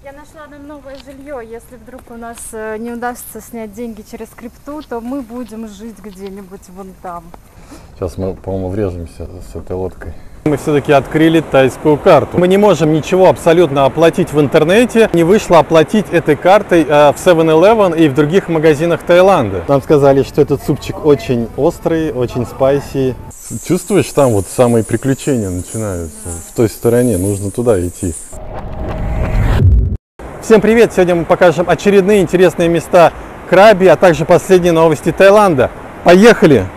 Я нашла нам новое жилье. Если вдруг у нас не удастся снять деньги через крипту, то мы будем жить где-нибудь вон там. Сейчас мы, по-моему, врежемся с этой лодкой. Мы все-таки открыли тайскую карту. Мы не можем ничего абсолютно оплатить в интернете. Не вышло оплатить этой картой в 7-Eleven и в других магазинах Таиланда. Нам сказали, что этот супчик очень острый, очень спайси. Чувствуешь, там вот самые приключения начинаются. В той стороне, нужно туда идти. Всем привет! Сегодня мы покажем очередные интересные места Краби, а также последние новости Таиланда. Поехали!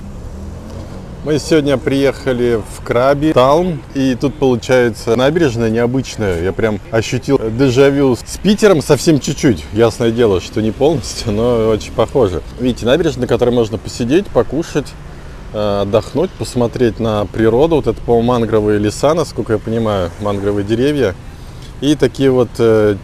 Мы сегодня приехали в Краби Таун, и тут получается набережная необычная. Я прям ощутил дежавю с Питером совсем чуть-чуть. Ясное дело, что не полностью, но очень похоже. Видите, набережная, на которой можно посидеть, покушать, отдохнуть, посмотреть на природу. Вот это, по-моему, мангровые леса, насколько я понимаю, мангровые деревья. И такие вот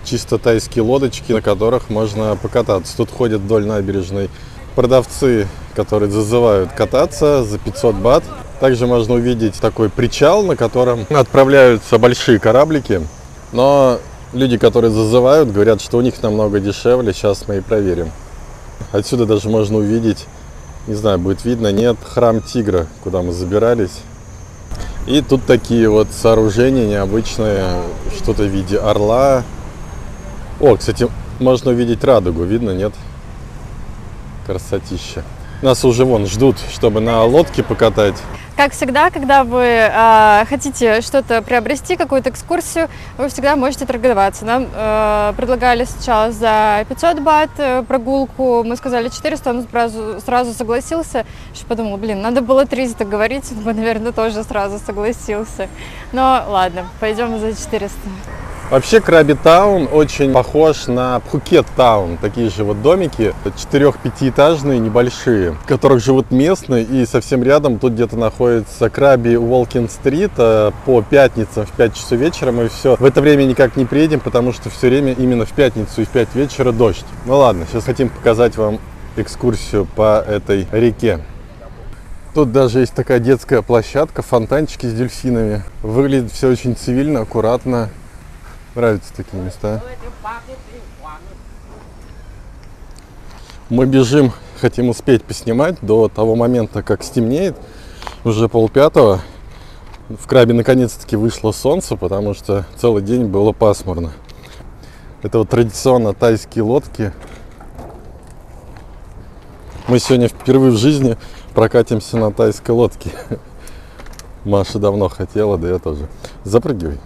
чисто тайские лодочки, на которых можно покататься. Тут ходят вдоль набережной продавцы, которые зазывают кататься за 500 бат. Также можно увидеть такой причал, на котором отправляются большие кораблики. Но люди, которые зазывают, говорят, что у них намного дешевле. Сейчас мы и проверим. Отсюда даже можно увидеть, не знаю, будет видно, нет, храм Тигра, куда мы забирались. И тут такие вот сооружения необычные, что-то в виде орла. О, кстати, можно увидеть радугу, видно, нет? Красотища. Нас уже вон ждут, чтобы на лодке покатать. Как всегда, когда вы хотите что-то приобрести, какую-то экскурсию, вы всегда можете торговаться. Нам предлагали сначала за 500 бат прогулку, мы сказали 400, он сразу согласился. Я подумала, блин, надо было 300 говорить, он бы, наверное, тоже сразу согласился. Но ладно, пойдем за 400. Вообще Краби Таун очень похож на Пхукет Таун. Такие же вот домики, 4-5-этажные, небольшие, в которых живут местные. И совсем рядом тут где-то находится Краби Уолкинг Стрит. По пятницам в 5 часов вечера мы все в это время никак не приедем, потому что все время именно в пятницу и в 5 вечера дождь. Ну ладно, сейчас хотим показать вам экскурсию по этой реке. Тут даже есть такая детская площадка, фонтанчики с дельфинами. Выглядит все очень цивильно, аккуратно. Нравятся такие места. Мы бежим, хотим успеть поснимать до того момента, как стемнеет. Уже 4:30. В Краби наконец-таки вышло солнце, потому что целый день было пасмурно. Это вот традиционно тайские лодки. Мы сегодня впервые в жизни прокатимся на тайской лодке. Маша давно хотела, да я тоже. Запрыгивай.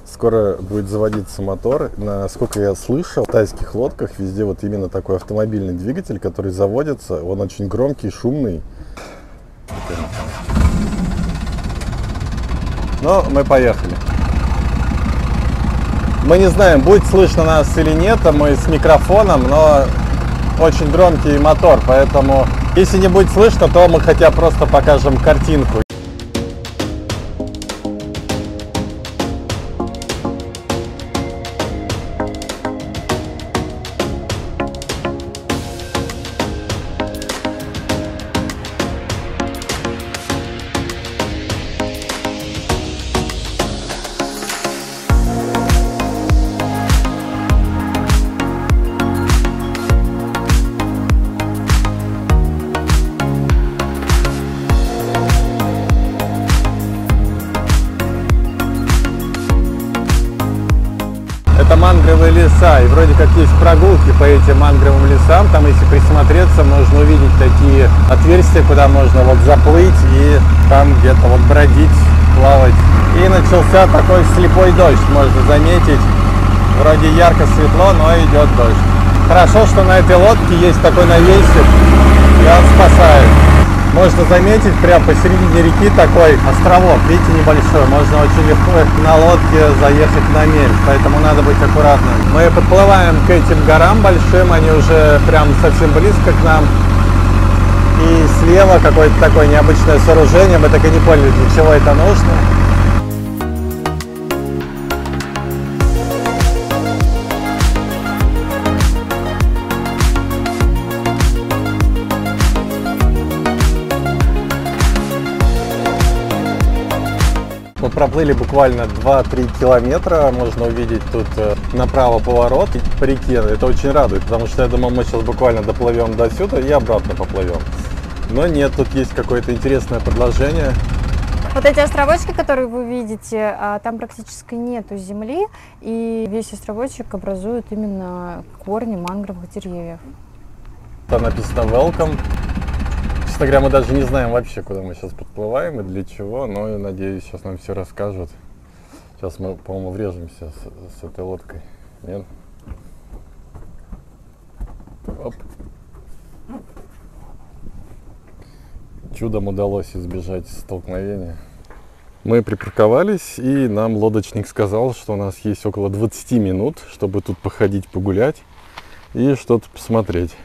Скоро будет заводиться мотор. Насколько я слышал, в тайских лодках везде вот именно такой автомобильный двигатель, который заводится. Он очень громкий, шумный. Но мы поехали. Мы не знаем, будет слышно нас или нет, мы с микрофоном, но очень громкий мотор, поэтому если не будет слышно, то мы хотя бы просто покажем картинку. Это мангровые леса, и вроде как есть прогулки по этим мангровым лесам. Там, если присмотреться, можно увидеть такие отверстия, куда можно вот заплыть и там где-то вот бродить, плавать. И начался такой слепой дождь, можно заметить. Вроде ярко светло, но идет дождь. Хорошо, что на этой лодке есть такой навесик, и он спасает. Можно заметить, прямо посередине реки такой островок, видите, небольшой. Можно очень легко на лодке заехать на мель, поэтому надо быть аккуратным. Мы подплываем к этим горам большим, они уже прям совсем близко к нам. И слева какое-то такое необычное сооружение, мы так и не поняли, для чего это нужно. Мы проплыли буквально 2-3 километра. Можно увидеть тут направо поворот по реке. Это очень радует, потому что я думал, мы сейчас буквально доплывем до сюда и обратно поплывем. Но нет, тут есть какое-то интересное предложение. Вот эти островочки, которые вы видите, там практически нету земли, и весь островочек образует именно корни мангровых деревьев. Там написано welcome. Честно говоря, мы даже не знаем вообще, куда мы сейчас подплываем и для чего, но я надеюсь, сейчас нам все расскажут. Сейчас мы, по-моему, врежемся с этой лодкой. Нет? Оп. Чудом удалось избежать столкновения. Мы припарковались, и нам лодочник сказал, что у нас есть около 20 минут, чтобы тут походить, погулять и что-то посмотреть.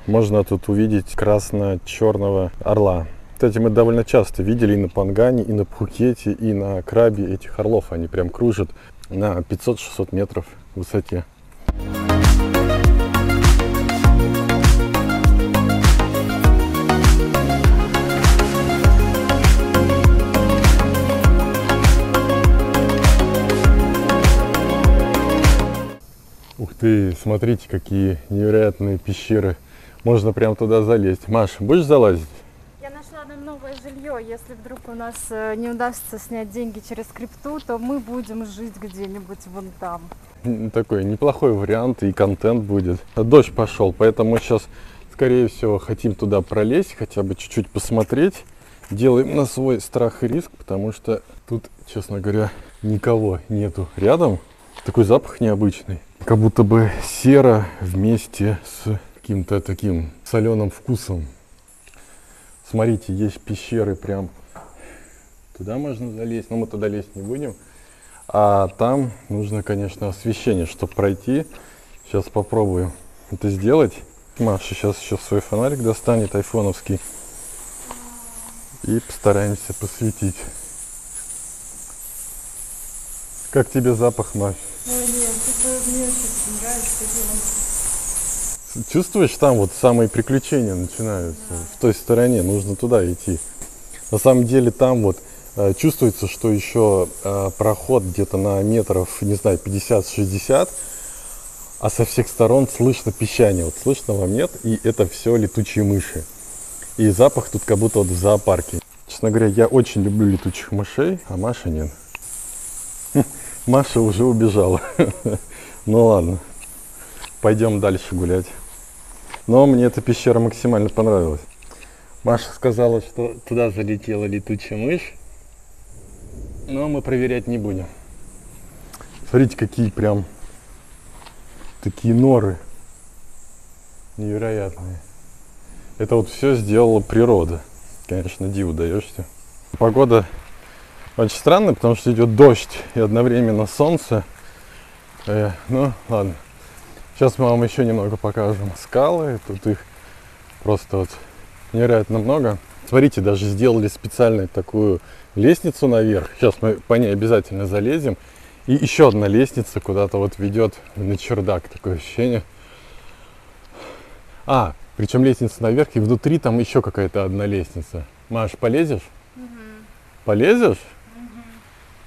Можно тут увидеть красно-черного орла. Кстати, мы довольно часто видели и на Пангане, и на Пхукете, и на Крабе этих орлов. Они прям кружат на 500-600 метров в высоте. Ух ты, смотрите, какие невероятные пещеры. Можно прям туда залезть. Маш, будешь залазить? Я нашла нам новое жилье. Если вдруг у нас не удастся снять деньги через крипту, то мы будем жить где-нибудь вон там. Такой неплохой вариант, и контент будет. Дождь пошел, поэтому мы сейчас, скорее всего, хотим туда пролезть, хотя бы чуть-чуть посмотреть. Делаем на свой страх и риск, потому что тут, честно говоря, никого нету рядом. Такой запах необычный. Как будто бы сера вместе с каким-то таким соленым вкусом. Смотрите, есть пещеры прям. Туда можно залезть, но мы туда лезть не будем. А там нужно, конечно, освещение, чтобы пройти. Сейчас попробую это сделать. Маша сейчас еще свой фонарик достанет, айфоновский. И постараемся посветить. Как тебе запах, Маш? Ой, нет, это мне очень нравится делать. Чувствуешь, там вот самые приключения начинаются. Да. В той стороне, нужно туда идти. На самом деле там вот чувствуется, что еще проход где-то на метров, не знаю, 50-60, а со всех сторон слышно пищание. Вот слышно вам, нет? И это все летучие мыши. И запах тут как будто вот в зоопарке. Честно говоря, я очень люблю летучих мышей, а Маша нет. Маша уже убежала. Ну ладно, пойдем дальше гулять. Но мне эта пещера максимально понравилась. Маша сказала, что туда залетела летучая мышь. Но мы проверять не будем. Смотрите, какие прям такие норы невероятные. Это вот все сделала природа. Конечно, диву даешься. Погода очень странная, потому что идет дождь и одновременно солнце. Ну ладно. Сейчас мы вам еще немного покажем скалы. Тут их просто вот невероятно много. Смотрите, даже сделали специально такую лестницу наверх. Сейчас мы по ней обязательно залезем. И еще одна лестница куда-то вот ведет на чердак. Такое ощущение. Причем лестница наверх, и внутри там еще какая-то одна лестница. Маш, полезешь? Угу. Полезешь?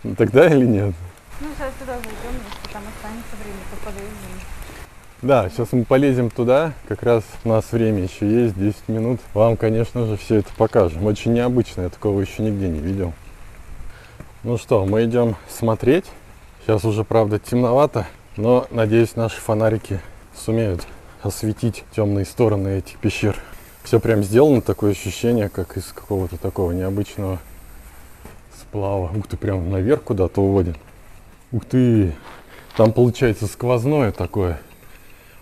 Угу. Тогда или нет? Ну, сейчас туда зайдем, если там останется время, то полезем. Да, сейчас мы полезем туда, как раз у нас время еще есть, 10 минут. Вам, конечно же, все это покажем. Очень необычно, я такого еще нигде не видел. Ну что, мы идем смотреть. Сейчас уже, правда, темновато, но, надеюсь, наши фонарики сумеют осветить темные стороны этих пещер. Все прям сделано, такое ощущение, как из какого-то такого необычного сплава. Ух ты, прям наверх куда-то уводит. Ух ты, там получается сквозное такое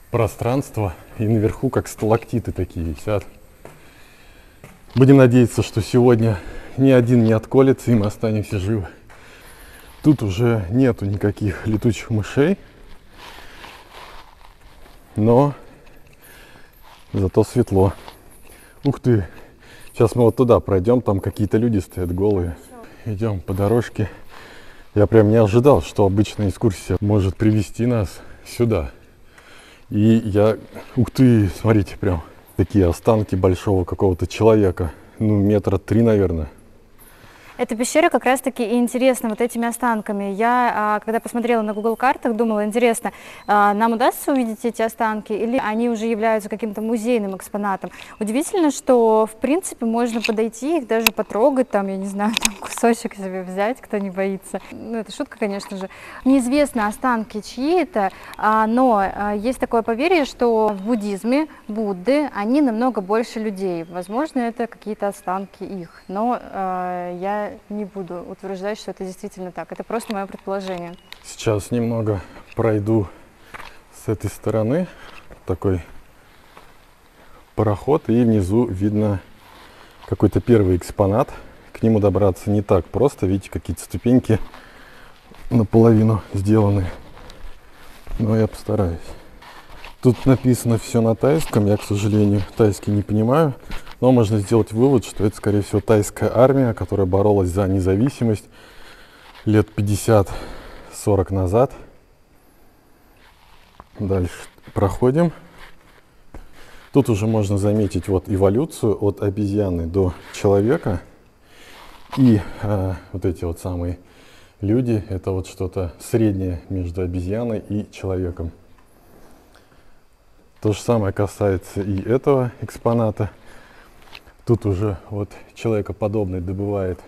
пространство, и наверху как сталактиты такие висят. Будем надеяться, что сегодня ни один не отколется, и мы останемся живы. Тут уже нету никаких летучих мышей, но зато светло. Ух ты, сейчас мы вот туда пройдем, там какие-то люди стоят голые. Идем по дорожке. Я прям не ожидал, что обычная экскурсия может привести нас сюда. И я... Ух ты, смотрите, прям такие останки большого какого-то человека. Ну, 3 метра, наверное. Эта пещера как раз-таки и интересна вот этими останками. Я, когда посмотрела на Google картах, думала, интересно, нам удастся увидеть эти останки или они уже являются каким-то музейным экспонатом. Удивительно, что, в принципе, можно подойти, их даже потрогать, там, я не знаю, там кусочек себе взять, кто не боится. Ну, это шутка, конечно же. Неизвестно, останки чьи это, но есть такое поверье, что в буддизме Будды, они намного больше людей. Возможно, это какие-то останки их, но я не буду утверждать, что это действительно так. Это просто мое предположение. Сейчас немного пройду с этой стороны. Такой пароход, и внизу видно какой-то первый экспонат. К нему добраться не так просто. Видите, какие-то ступеньки наполовину сделаны. Но я постараюсь. Тут написано все на тайском. Я, к сожалению, тайский не понимаю. Но можно сделать вывод, что это, скорее всего, тайская армия, которая боролась за независимость лет 50-40 назад. Дальше проходим. Тут уже можно заметить вот эволюцию от обезьяны до человека. И вот эти вот самые люди, это вот что-то среднее между обезьяной и человеком. То же самое касается и этого экспоната. Тут уже вот человекоподобный добывает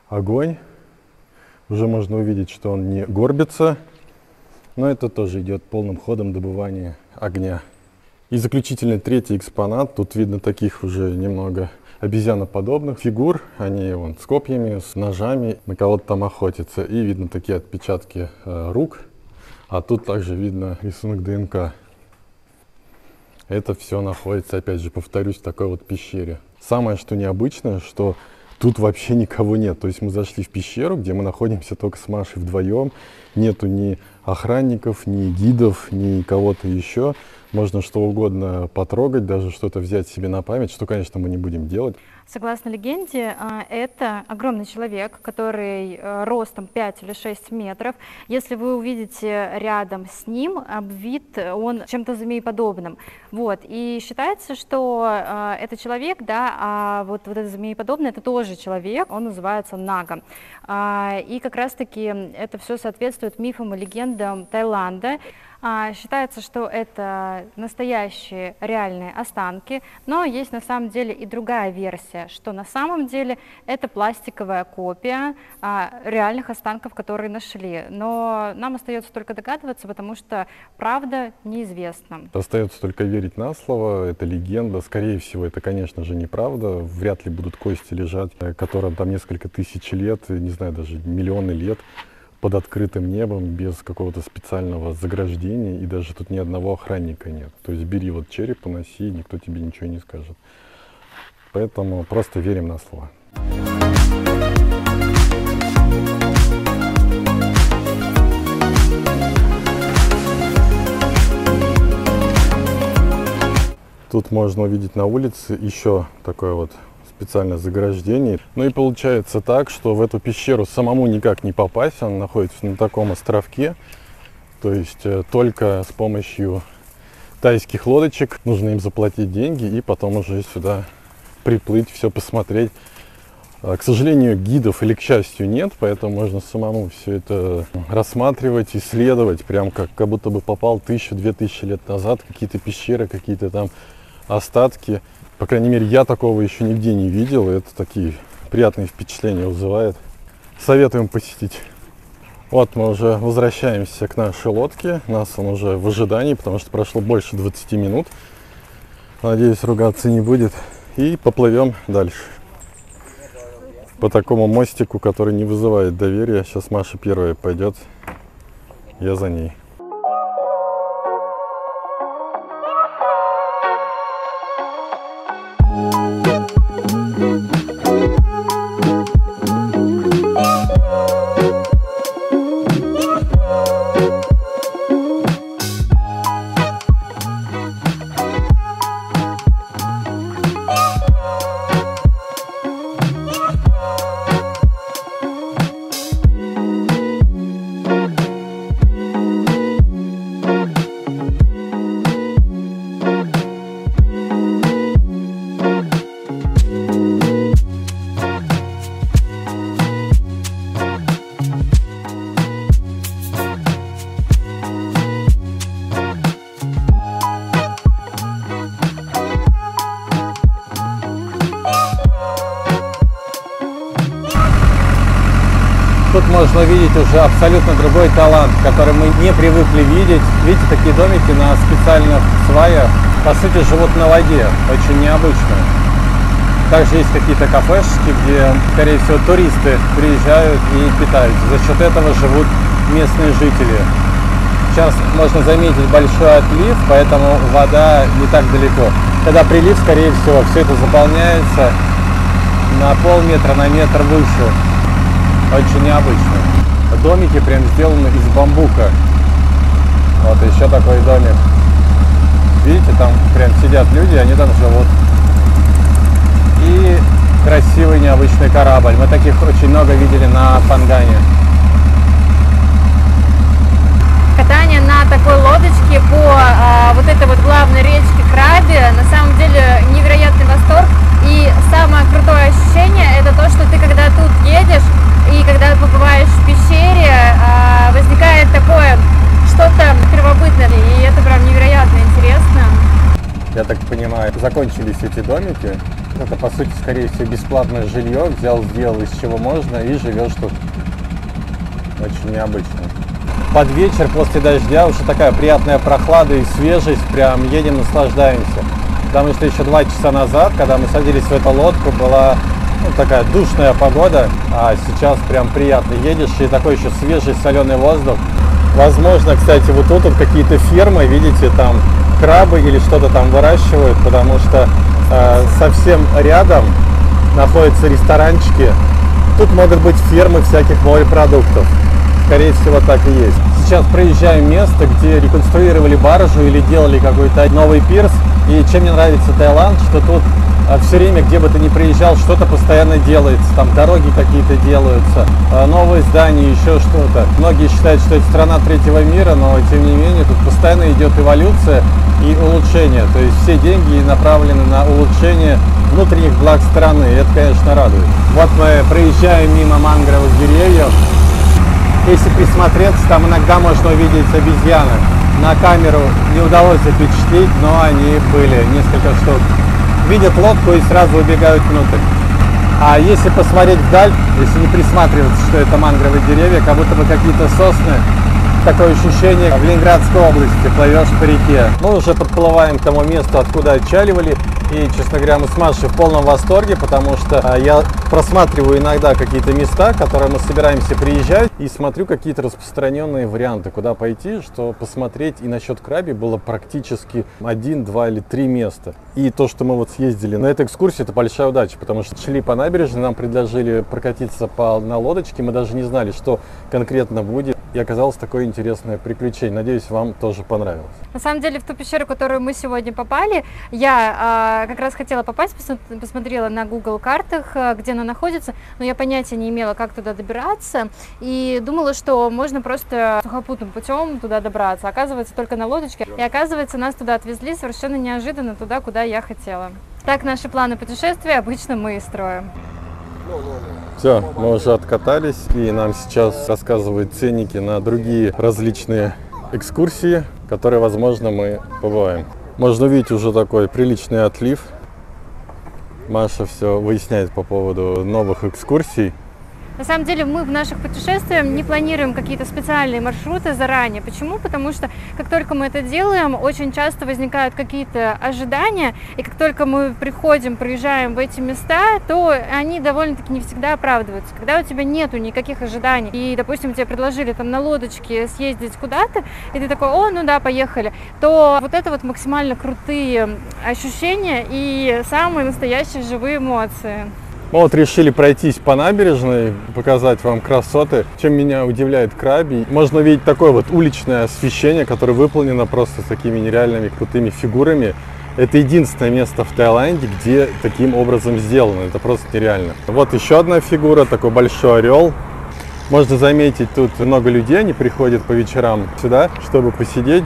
огонь. Уже можно увидеть, что он не горбится, но это тоже идет полным ходом добывания огня. И заключительный третий экспонат. Тут видно таких уже немного обезьяноподобных фигур. Они вон с копьями, с ножами, на кого-то там охотятся. И видно такие отпечатки рук. А тут также видно рисунок ДНК. Это все находится, опять же, повторюсь, в такой вот пещере. Самое, что необычное, что тут вообще никого нет. То есть мы зашли в пещеру, где мы находимся только с Машей вдвоем. Нету ни охранников, ни гидов, ни кого-то еще. Можно что угодно потрогать, даже что-то взять себе на память, что, конечно, мы не будем делать. Согласно легенде, это огромный человек, который ростом 5 или 6 метров. Если вы увидите рядом с ним, обвит он чем-то змееподобным. Вот. И считается, что это человек, да, а вот это змееподобное, это тоже человек, он называется Нага. И как раз-таки это все соответствует мифам и легендам Таиланда. Считается, что это настоящие реальные останки, но есть на самом деле и другая версия, что на самом деле это пластиковая копия реальных останков, которые нашли. Но нам остается только догадываться, потому что правда неизвестна. Остается только верить на слово, это легенда. Скорее всего, это, конечно же, неправда. Вряд ли будут кости лежать, которым там несколько тысяч лет, не знаю, даже миллионы лет, под открытым небом, без какого-то специального заграждения, и даже тут ни одного охранника нет. То есть бери вот череп, уноси, никто тебе ничего не скажет. Поэтому просто верим на слово. Тут можно увидеть на улице еще такое вот специальное заграждение. Ну и получается так, что в эту пещеру самому никак не попасть, она находится на таком островке, то есть только с помощью тайских лодочек. Нужно им заплатить деньги и потом уже сюда приплыть, все посмотреть. К сожалению, гидов или к счастью нет, поэтому можно самому все это рассматривать, исследовать, прям как будто бы попал 1000-2000 лет назад, какие-то пещеры, какие-то там остатки. По крайней мере, я такого еще нигде не видел, и это такие приятные впечатления вызывает. Советуем посетить. Вот мы уже возвращаемся к нашей лодке. Нас он уже в ожидании, потому что прошло больше 20 минут. Надеюсь, ругаться не будет. И поплывем дальше. По такому мостику, который не вызывает доверия. Сейчас Маша первая пойдет, я за ней. Тут можно увидеть уже абсолютно другой Таиланд, который мы не привыкли видеть. Видите, такие домики на специальных сваях, по сути, живут на воде, очень необычно. Также есть какие-то кафешки, где, скорее всего, туристы приезжают и питаются. За счет этого живут местные жители. Сейчас можно заметить большой отлив, поэтому вода не так далеко. Когда прилив, скорее всего, все это заполняется на полметра, на метр выше. Очень необычно. Домики прям сделаны из бамбука. Вот еще такой домик. Видите, там прям сидят люди, они там живут. И красивый необычный корабль. Мы таких очень много видели на Пангане. Катание на такой лодочке по вот этой вот главной речке Краби, на самом деле невероятный восторг. И самое крутое ощущение — это то, что ты когда тут едешь и когда побываешь в пещере, возникает такое что-то первобытное, и это прям невероятно интересно. Я так понимаю, закончились эти домики. Это, по сути, скорее всего, бесплатное жилье. Взял, сделал из чего можно и живешь тут. Очень необычно. Под вечер после дождя уже такая приятная прохлада и свежесть. Прям едем, наслаждаемся. Потому что еще 2 часа назад, когда мы садились в эту лодку, была такая душная погода. А сейчас прям приятно едешь, и такой еще свежий соленый воздух. Возможно, кстати, вот тут вот какие-то фермы, видите, там крабы или что-то там выращивают, потому что совсем рядом находятся ресторанчики. Тут могут быть фермы всяких морепродуктов. Скорее всего, так и есть. Сейчас проезжаем место, где реконструировали баржу или делали какой-то новый пирс. И чем мне нравится Таиланд, что тут все время, где бы ты ни приезжал, что-то постоянно делается. Там дороги какие-то делаются, новые здания, еще что-то. Многие считают, что это страна третьего мира, но тем не менее тут постоянно идет эволюция и улучшение. То есть все деньги направлены на улучшение внутренних благ страны. И это, конечно, радует. Вот мы проезжаем мимо мангровых деревьев. Если присмотреться, там иногда можно увидеть обезьянок. На камеру не удалось запечатлеть, но они были, несколько штук. Видят лодку и сразу убегают внутрь. А если посмотреть вдаль, если не присматриваться, что это мангровые деревья, как будто бы какие-то сосны, такое ощущение, в Ленинградской области плывешь по реке. Мы уже подплываем к тому месту, откуда отчаливали. И, честно говоря, мы с Машей в полном восторге, потому что я просматриваю иногда какие-то места, в которые мы собираемся приезжать, и смотрю какие-то распространенные варианты, куда пойти, что посмотреть. И насчет Краби было практически 1, 2 или 3 места. И то, что мы вот съездили на эту экскурсию, это большая удача, потому что шли по набережной, нам предложили прокатиться на лодочке, мы даже не знали, что конкретно будет. И оказалось такое интересное приключение. Надеюсь, вам тоже понравилось. На самом деле, в ту пещеру, в которую мы сегодня попали, я как раз хотела попасть, посмотрела на Google картах, где она находится, но я понятия не имела, как туда добираться, и думала, что можно просто сухопутным путем туда добраться. Оказывается, только на лодочке. И оказывается, нас туда отвезли совершенно неожиданно туда, куда я хотела. Так наши планы путешествия обычно мы и строим. Все, мы уже откатались, и нам сейчас рассказывают ценники на другие различные экскурсии, которые, возможно, мы побываем. Можно увидеть уже такой приличный отлив. Маша все выясняет по поводу новых экскурсий. На самом деле мы в наших путешествиях не планируем какие-то специальные маршруты заранее. Почему? Потому что как только мы это делаем, очень часто возникают какие-то ожидания, и как только мы приезжаем в эти места, то они довольно-таки не всегда оправдываются. Когда у тебя нету никаких ожиданий, и, допустим, тебе предложили там на лодочке съездить куда-то, и ты такой: о, ну да, поехали, то вот это вот максимально крутые ощущения и самые настоящие живые эмоции. Мы вот решили пройтись по набережной, показать вам красоты. Чем меня удивляет Краби, можно увидеть такое вот уличное освещение, которое выполнено просто с такими нереальными крутыми фигурами. Это единственное место в Таиланде, где таким образом сделано. Это просто нереально. Вот еще одна фигура, такой большой орел. Можно заметить, тут много людей, они приходят по вечерам сюда, чтобы посидеть.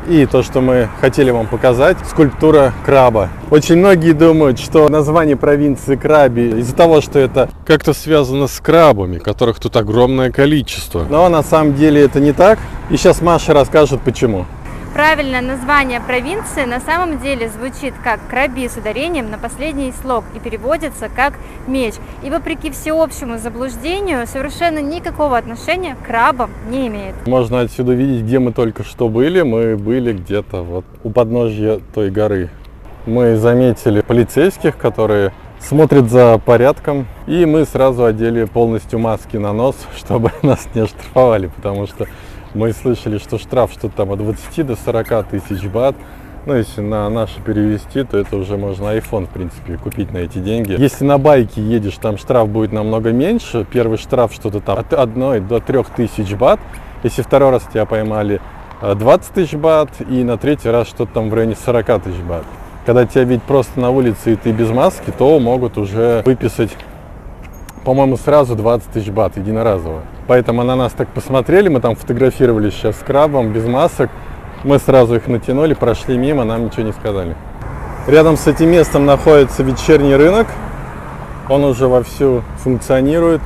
И то, что мы хотели вам показать, скульптура краба. Очень многие думают, что название провинции Краби из-за того, что это как-то связано с крабами, которых тут огромное количество. Но на самом деле это не так. И сейчас Маша расскажет, почему. Правильное название провинции на самом деле звучит как Краби с ударением на последний слог и переводится как меч. И вопреки всеобщему заблуждению совершенно никакого отношения к крабам не имеет. Можно отсюда видеть, где мы только что были. Мы были где-то вот у подножья той горы. Мы заметили полицейских, которые смотрят за порядком, и мы сразу одели полностью маски на нос, чтобы нас не оштрафовали, потому что мы слышали, что штраф что-то там от 20 до 40 тысяч бат. Ну, если на наши перевести, то это уже можно iPhone, в принципе, купить на эти деньги. Если на байке едешь, там штраф будет намного меньше. Первый штраф что-то там от 1 до 3 тысяч бат. Если второй раз тебя поймали, 20 тысяч бат, и на третий раз что-то там в районе 40 тысяч бат. Когда тебя видят просто на улице и ты без маски, то могут уже выписать, по-моему, сразу 20 тысяч бат единоразово. Поэтому на нас так посмотрели, мы там фотографировались сейчас с крабом, без масок. Мы сразу их натянули, прошли мимо, нам ничего не сказали. Рядом с этим местом находится вечерний рынок. Он уже вовсю функционирует.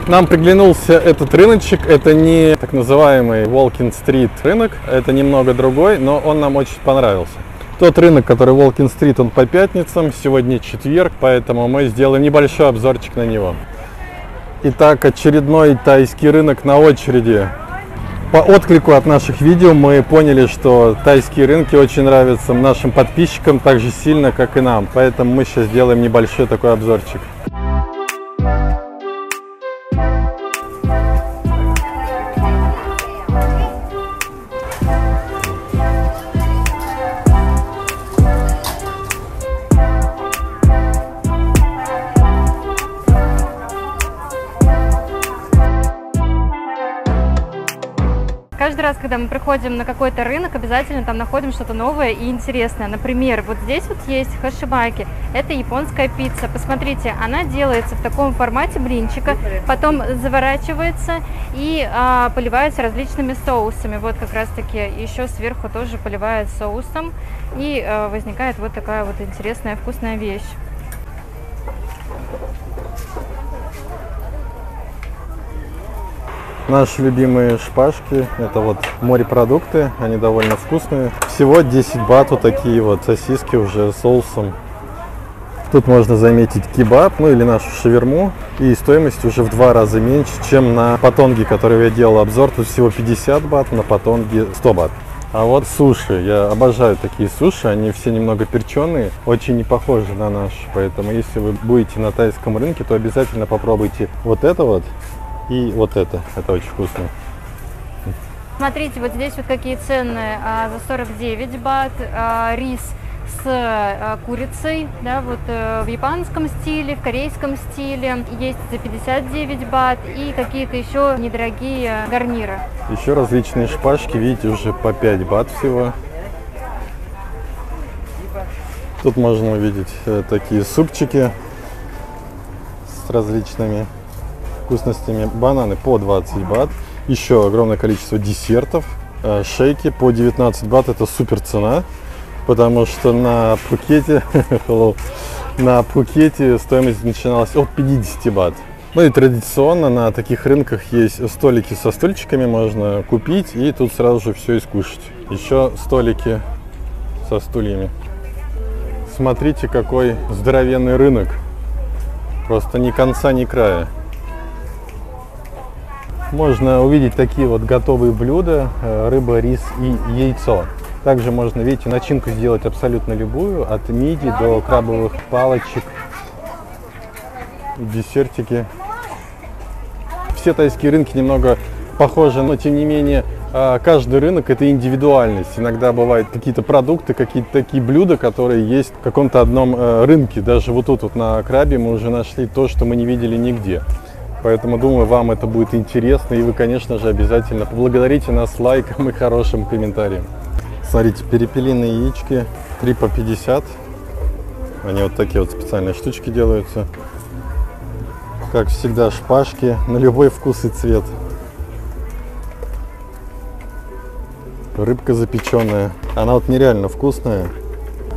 Нам приглянулся этот рыночек. Это не так называемый Walking-Street рынок, это немного другой, но он нам очень понравился. Тот рынок, который Walking-Street, он по пятницам, сегодня четверг, поэтому мы сделаем небольшой обзорчик на него. Итак, очередной тайский рынок на очереди. По отклику от наших видео мы поняли, что тайские рынки очень нравятся нашим подписчикам так же сильно, как и нам, поэтому мы сейчас сделаем небольшой такой обзорчик. Каждый раз, когда мы приходим на какой-то рынок, обязательно там находим что-то новое и интересное. Например, вот здесь вот есть хашибаки. Это японская пицца. Посмотрите, она делается в таком формате блинчика, потом заворачивается и поливается различными соусами. Вот как раз таки еще сверху тоже поливают соусом, и возникает вот такая вот интересная вкусная вещь. Наши любимые шпажки, это вот морепродукты, они довольно вкусные. Всего 10 бат вот такие вот сосиски уже с соусом. Тут можно заметить кебаб, ну или нашу шаверму. И стоимость уже в 2 раза меньше, чем на патонге, который я делал обзор. Тут всего 50 бат, на патонге 100 бат. А вот суши, я обожаю такие суши, они все немного перченые, очень не похожи на наши. Поэтому если вы будете на тайском рынке, то обязательно попробуйте вот это вот. И вот это очень вкусно. Смотрите, вот здесь вот какие цены за 49 бат, рис с курицей, да, вот в японском стиле, в корейском стиле, есть за 59 бат и какие-то еще недорогие гарниры. Еще различные шпажки, видите, уже по 5 бат всего. Тут можно увидеть такие супчики с различными вкусностями, бананы по 20 бат, еще огромное количество десертов, шейки по 19 бат, это супер цена, потому что на Пхукете стоимость начиналась от 50 бат. Ну и традиционно на таких рынках есть столики со стульчиками, можно купить и тут сразу же все искушать. Еще столики со стульями. Смотрите, какой здоровенный рынок, просто ни конца, ни края. Можно увидеть такие вот готовые блюда, рыба, рис и яйцо. Также можно, видите, начинку сделать абсолютно любую, от мидий до крабовых палочек, десертики. Все тайские рынки немного похожи, но тем не менее каждый рынок — это индивидуальность. Иногда бывают какие-то продукты, какие-то такие блюда, которые есть в каком-то одном рынке. Даже вот тут вот на Крабе мы уже нашли то, что мы не видели нигде. Поэтому, думаю, вам это будет интересно, и вы, конечно же, обязательно поблагодарите нас лайком и хорошим комментарием. Смотрите, перепелиные яички 3 по 50. Они вот такие вот специальные штучки делаются. Как всегда, шпажки на любой вкус и цвет. Рыбка запеченная. Она вот нереально вкусная.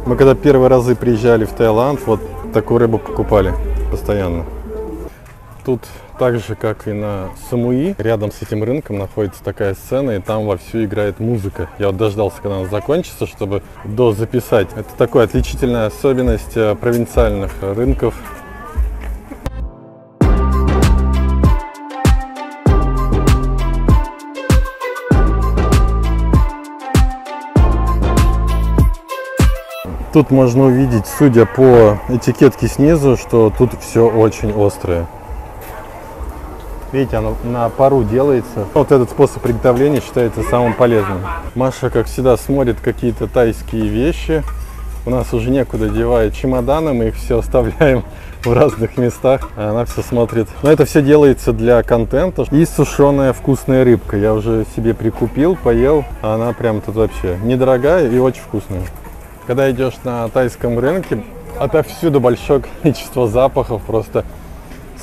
Мы когда первые разы приезжали в Таиланд, вот такую рыбу покупали постоянно. Тут Так же, как и на Самуи, рядом с этим рынком находится такая сцена, и там вовсю играет музыка. Я вот дождался, когда она закончится, чтобы дозаписать. Это такая отличительная особенность провинциальных рынков. Тут можно увидеть, судя по этикетке снизу, что тут все очень острое. Видите, оно на пару делается. Вот этот способ приготовления считается самым полезным. Маша, как всегда, смотрит какие-то тайские вещи. У нас уже некуда девать чемоданы, мы их все оставляем в разных местах. А она все смотрит. Но это все делается для контента. И сушеная вкусная рыбка. Я уже себе прикупил, поел. А она прям тут вообще недорогая и очень вкусная. Когда идешь на тайском рынке, отовсюду большое количество запахов, просто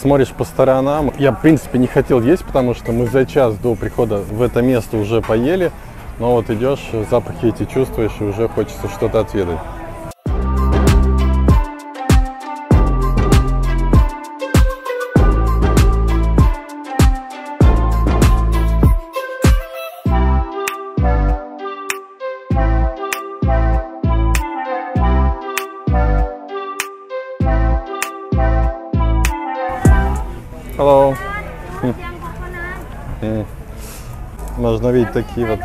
смотришь по сторонам. Я, в принципе, не хотел есть, потому что мы за час до прихода в это место уже поели, но вот идешь, запахи эти чувствуешь, и уже хочется что-то отведать. Hello. Можно видеть такие вот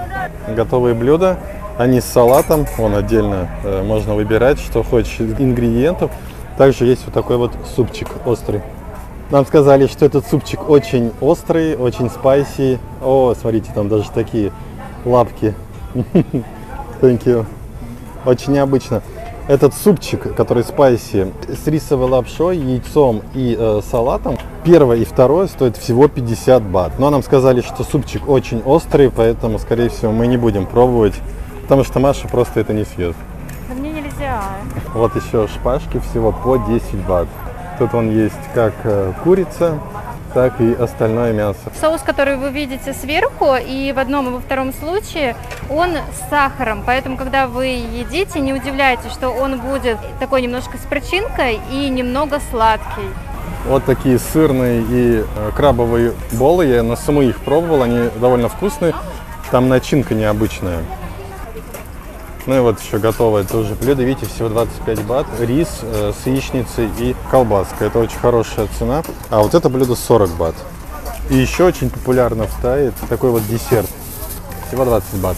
готовые блюда. Они с салатом. Вон отдельно можно выбирать, что хочешь из ингредиентов. Также есть вот такой вот супчик острый. Нам сказали, что этот супчик очень острый, очень спайси. О, смотрите, там даже такие лапки. Thank you. Очень необычно. Этот супчик, который спайси, с рисовой лапшой, яйцом и салатом, первое и второе стоит всего 50 бат. Но нам сказали, что супчик очень острый, поэтому, скорее всего, мы не будем пробовать, потому что Маша просто это не съест. Да мне нельзя. Вот еще шпажки всего по 10 бат. Тут он есть как курица, так и остальное мясо. Соус, который вы видите сверху, и в одном и во втором случае, он с сахаром. Поэтому, когда вы едите, не удивляйтесь, что он будет такой немножко с перчинкой и немного сладкий. Вот такие сырные и крабовые болы. Я на Самуи их пробовал, они довольно вкусные. Там начинка необычная. Ну и вот еще готовое тоже блюдо. Видите, всего 25 бат. Рис с яичницей и колбаска. Это очень хорошая цена. А вот это блюдо 40 бат. И еще очень популярно в Тае такой вот десерт. Всего 20 бат.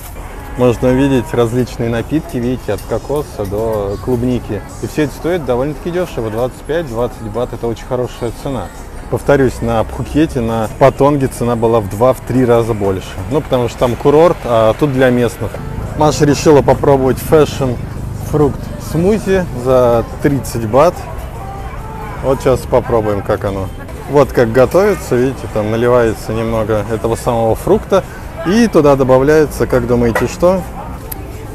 Можно увидеть различные напитки, видите, от кокоса до клубники. И все это стоит довольно-таки дешево. 25-20 бат. Это очень хорошая цена. Повторюсь, на Пхукете, на Паттонге цена была в 2-3 раза больше. Ну, потому что там курорт, а тут для местных. Маша решила попробовать фэшн-фрукт смузи за 30 бат. Вот сейчас попробуем, как оно. Вот как готовится, видите, там наливается немного этого самого фрукта. И туда добавляется, как думаете, что?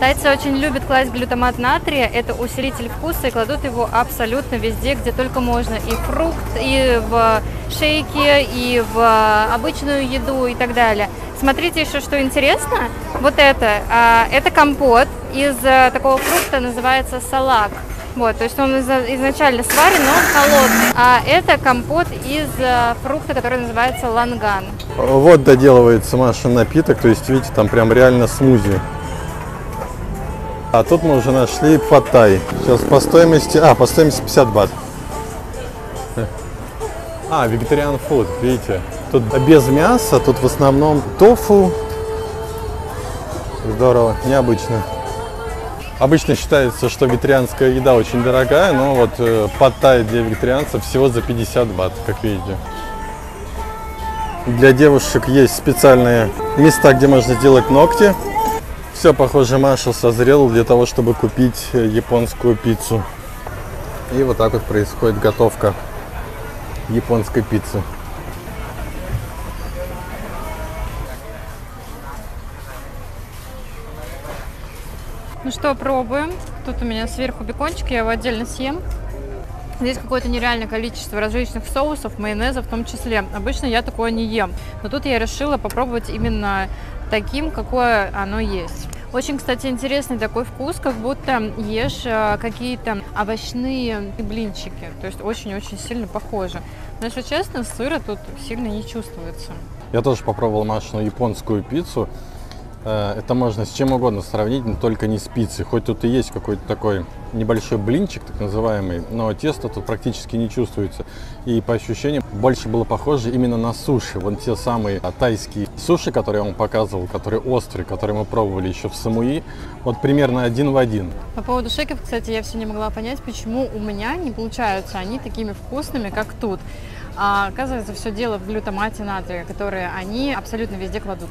Тайцы очень любят класть глютамат натрия, это усилитель вкуса, и кладут его абсолютно везде, где только можно. И фрукт, и в шейки, и в обычную еду и так далее. Смотрите еще, что интересно. Вот это компот из такого фрукта, называется салак. Вот, то есть он изначально сварен, но он холодный. А это компот из фрукта, который называется ланган. Вот доделывается Машин напиток, то есть, видите, там прям реально смузи. А тут мы уже нашли пад-тай. Сейчас по стоимости 50 бат. Vegetarian food, видите. Тут без мяса, тут в основном тофу. Здорово, необычно. Обычно считается, что вегетарианская еда очень дорогая, но вот пад-тай для вегетарианцев всего за 50 бат, как видите. Для девушек есть специальные места, где можно сделать ногти. Все, похоже, Маша созрела для того, чтобы купить японскую пиццу. И вот так вот происходит готовка японской пиццы. Ну что, пробуем. Тут у меня сверху бекончик, я его отдельно съем. Здесь какое-то нереальное количество различных соусов, майонеза в том числе. Обычно я такое не ем, но тут я решила попробовать именно таким, какое оно есть. Очень, кстати, интересный такой вкус, как будто ешь какие-то овощные блинчики. То есть очень-очень сильно похоже. Но, если честно, сыра тут сильно не чувствуется. Я тоже попробовал Машину японскую пиццу. Это можно с чем угодно сравнить, но только не с пиццей. Хоть тут и есть какой-то такой небольшой блинчик, так называемый, но тесто тут практически не чувствуется. И по ощущениям больше было похоже именно на суши. Вон те самые тайские суши, которые я вам показывал, которые острые, которые мы пробовали еще в Самуи, вот примерно один в один. По поводу шеков, кстати, я все не могла понять, почему у меня не получаются они такими вкусными, как тут. А оказывается, все дело в глютамате натрия, который они абсолютно везде кладут.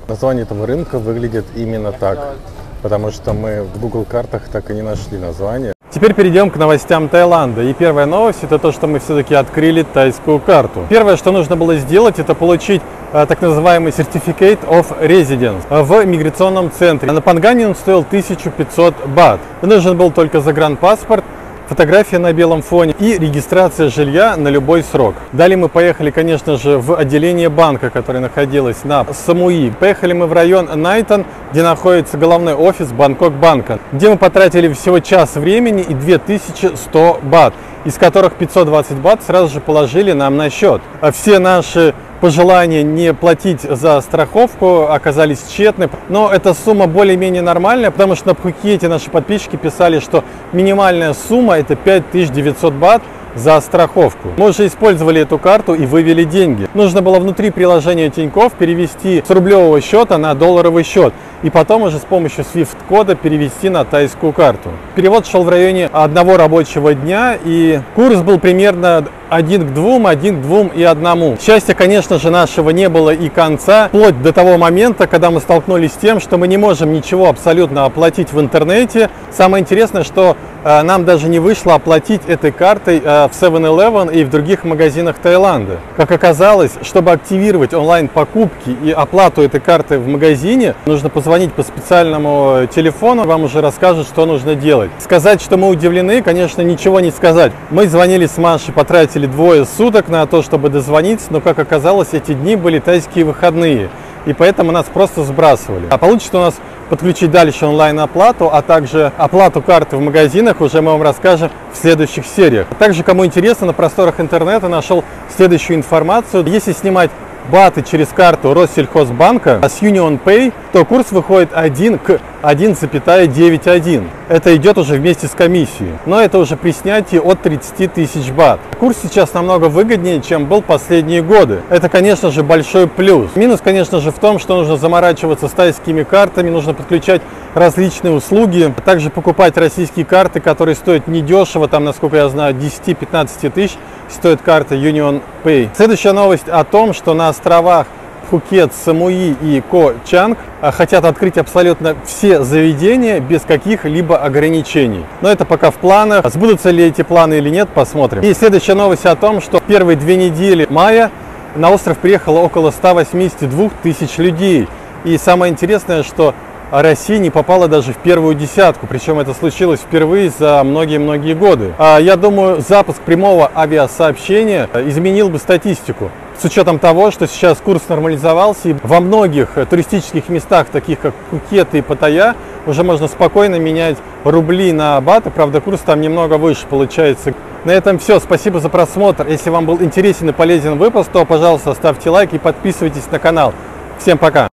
Название этого рынка выглядит именно так, потому что мы в Google картах так и не нашли название. Теперь перейдем к новостям Таиланда. И первая новость — это то, что мы все-таки открыли тайскую карту. Первое, что нужно было сделать, это получить так называемый Certificate of Residence в миграционном центре. На Пангане он стоил 1500 бат. И нужен был только загранпаспорт, фотография на белом фоне и регистрация жилья на любой срок. Далее мы поехали, конечно же, в отделение банка, которое находилось на Самуи. Поехали мы в район Найтон, где находится головной офис Бангкок-банка, где мы потратили всего час времени и 2100 бат, из которых 520 бат сразу же положили нам на счет. Все наши пожелания не платить за страховку оказались тщетны, но эта сумма более-менее нормальная, потому что на Пхукете наши подписчики писали, что минимальная сумма — это 5900 бат за страховку. Мы уже использовали эту карту и вывели деньги. Нужно было внутри приложения Тинькофф перевести с рублевого счета на долларовый счет и потом уже с помощью SWIFT-кода перевести на тайскую карту. Перевод шел в районе 1 рабочего дня, и курс был примерно 1 к 2, 1 к 2 и 1. Счастья, конечно же, нашего не было и конца, вплоть до того момента, когда мы столкнулись с тем, что мы не можем ничего абсолютно оплатить в интернете. Самое интересное, что нам даже не вышло оплатить этой картой в 7-Eleven и в других магазинах Таиланда. Как оказалось, чтобы активировать онлайн-покупки и оплату этой карты в магазине, нужно позвонить по специальному телефону, вам уже расскажут, что нужно делать. Сказать, что мы удивлены, конечно, ничего не сказать. Мы звонили с Машей, потратили 2 суток на то, чтобы дозвониться, но, как оказалось, эти дни были тайские выходные, и поэтому нас просто сбрасывали. А получится у нас подключить дальше онлайн-оплату, а также оплату карты в магазинах, уже мы вам расскажем в следующих сериях. Также, кому интересно, на просторах интернета нашел следующую информацию. Если снимать баты через карту Россельхозбанка с Union Pay, то курс выходит 1 к 1,91. Это идет уже вместе с комиссией, но это уже при снятии от 30 тысяч бат. Курс сейчас намного выгоднее, чем был последние годы. Это, конечно же, большой плюс. Минус, конечно же, в том, что нужно заморачиваться с тайскими картами, нужно подключать различные услуги, а также покупать российские карты, которые стоят недешево, там, насколько я знаю, 10-15 тысяч стоит карта Union Pay. Следующая новость о том, что на островах Пхукет, Самуи и Ко Чанг хотят открыть абсолютно все заведения без каких-либо ограничений. Но это пока в планах. Сбудутся ли эти планы или нет, посмотрим. И следующая новость о том, что в первые 2 недели мая на остров приехало около 182 тысяч людей. И самое интересное, что Россия не попала даже в первую десятку, причем это случилось впервые за многие-многие годы. Я думаю, запуск прямого авиасообщения изменил бы статистику. С учетом того, что сейчас курс нормализовался, и во многих туристических местах, таких как Пхукет и Паттайя, уже можно спокойно менять рубли на баты, правда, курс там немного выше получается. На этом все. Спасибо за просмотр. Если вам был интересен и полезен выпуск, то, пожалуйста, ставьте лайк и подписывайтесь на канал. Всем пока!